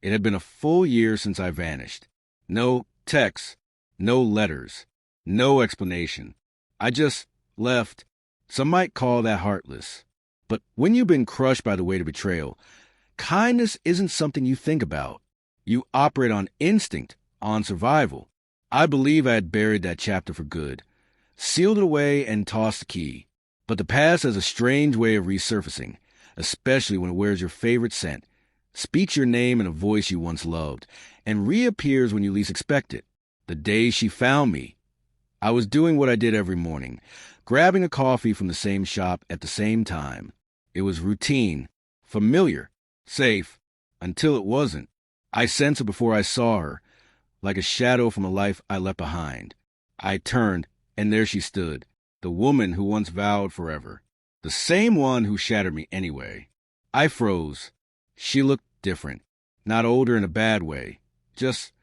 It had been a full year since I vanished. No texts, no letters, no explanation. I just left. Some might call that heartless. But when you've been crushed by the weight of betrayal, kindness isn't something you think about. You operate on instinct, on survival. I believe I had buried that chapter for good, sealed it away and tossed the key. But the past has a strange way of resurfacing, especially when it wears your favorite scent, speaks your name in a voice you once loved, and reappears when you least expect it. The day she found me, I was doing what I did every morning, grabbing a coffee from the same shop at the same time. It was routine, familiar, safe, until it wasn't. I sensed it before I saw her, like a shadow from a life I left behind. I turned, and there she stood, the woman who once vowed forever, the same one who shattered me anyway. I froze. She looked different, not older in a bad way, just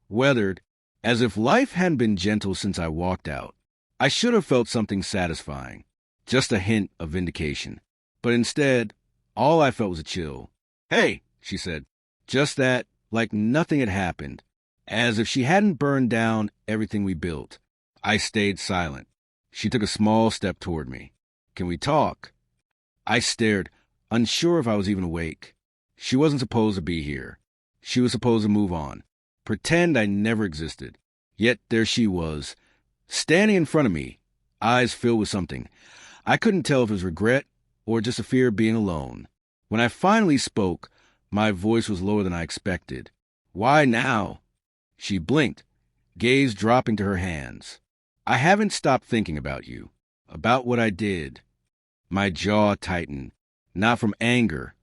weathered, as if life hadn't been gentle since I walked out. I should have felt something satisfying, just a hint of vindication. But instead, all I felt was a chill. "Hey," she said, just that, like nothing had happened, as if she hadn't burned down everything we built. I stayed silent. She took a small step toward me. "Can we talk?" I stared, unsure if I was even awake. She wasn't supposed to be here. She was supposed to move on, pretend I never existed. Yet there she was, standing in front of me, eyes filled with something. I couldn't tell if it was regret or just a fear of being alone. When I finally spoke, my voice was lower than I expected. "Why now?" She blinked, gaze dropping to her hands. "I haven't stopped thinking about you, about what I did." My jaw tightened, not from anger,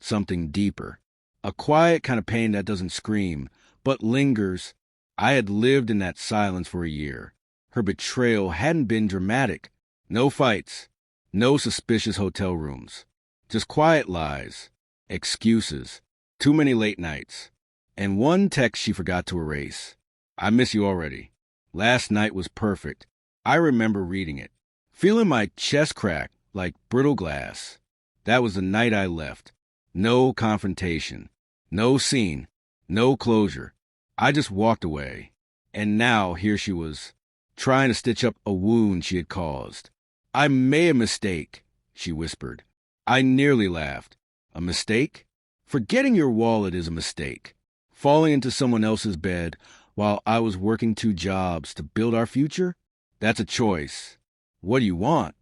something deeper. A quiet kind of pain that doesn't scream, but lingers. I had lived in that silence for a year. Her betrayal hadn't been dramatic. No fights, no suspicious hotel rooms. Just quiet lies, excuses, too many late nights, and one text she forgot to erase. "I miss you already. Last night was perfect." I remember reading it, feeling my chest crack like brittle glass. That was the night I left. No confrontation, no scene, no closure. I just walked away. And now here she was, trying to stitch up a wound she had caused. "I made a mistake," she whispered. I nearly laughed. "A mistake? Forgetting your wallet is a mistake. Falling into someone else's bed while I was working 2 jobs to build our future? That's a choice. What do you want?"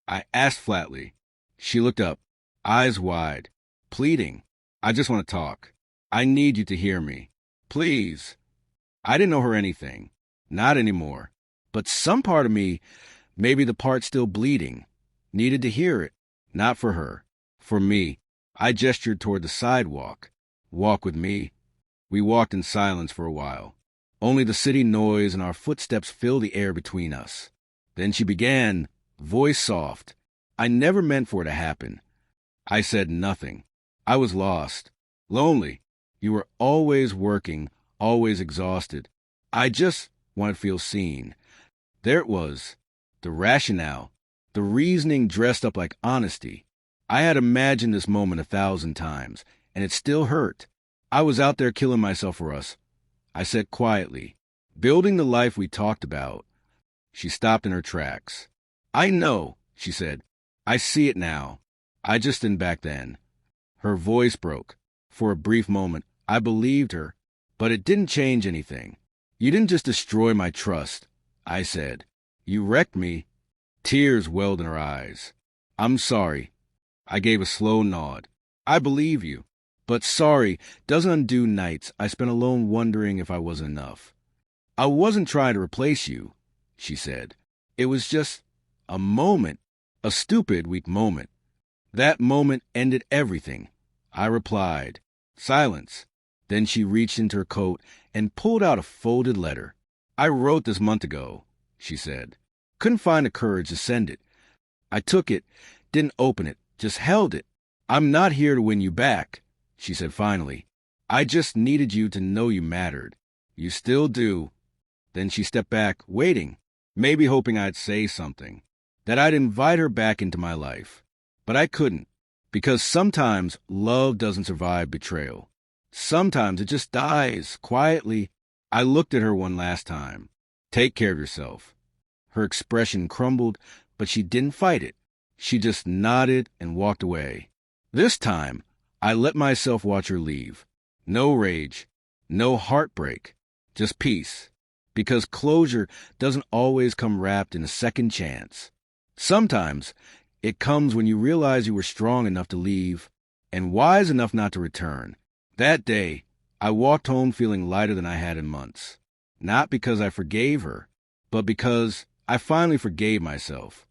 I asked flatly. She looked up, eyes wide, pleading. "I just want to talk. I need you to hear me. Please." I didn't know her anything. Not anymore. But some part of me, maybe the part still bleeding, needed to hear it. Not for her. For me. I gestured toward the sidewalk. "Walk with me." We walked in silence for a while. Only the city noise and our footsteps filled the air between us. Then she began, voice soft. I never meant for it to happen. I said nothing. I was lost. Lonely. You were always working, always exhausted. I just wanted to feel seen. There it was. The rationale. The reasoning dressed up like honesty. I had imagined this moment 1,000 times, and it still hurt. I was out there killing myself for us. I said quietly, building the life we talked about. She stopped in her tracks. "I know," she said. "I see it now. I just didn't back then." Her voice broke. For a brief moment, I believed her, but it didn't change anything. "You didn't just destroy my trust," I said. "You wrecked me." Tears welled in her eyes. "I'm sorry." I gave a slow nod. "I believe you. But sorry doesn't undo nights I spent alone wondering if I wasn't enough." "I wasn't trying to replace you," she said. "It was just a moment, a stupid, weak moment. That moment ended everything." I replied. Silence. Then she reached into her coat and pulled out a folded letter. "I wrote this month ago," she said. Couldn't find the courage to send it. I took it, didn't open it, just held it. "I'm not here to win you back," she said finally. "I just needed you to know you mattered. You still do." Then she stepped back, waiting, maybe hoping I'd say something, that I'd invite her back into my life. But I couldn't, because sometimes love doesn't survive betrayal. Sometimes it just dies quietly. I looked at her one last time. Take care of yourself. Her expression crumbled, but she didn't fight it. She just nodded and walked away. This time, I let myself watch her leave. No rage, no heartbreak, just peace. Because closure doesn't always come wrapped in a second chance. Sometimes it comes when you realize you were strong enough to leave and wise enough not to return. That day, I walked home feeling lighter than I had in months. Not because I forgave her, but because I finally forgave myself.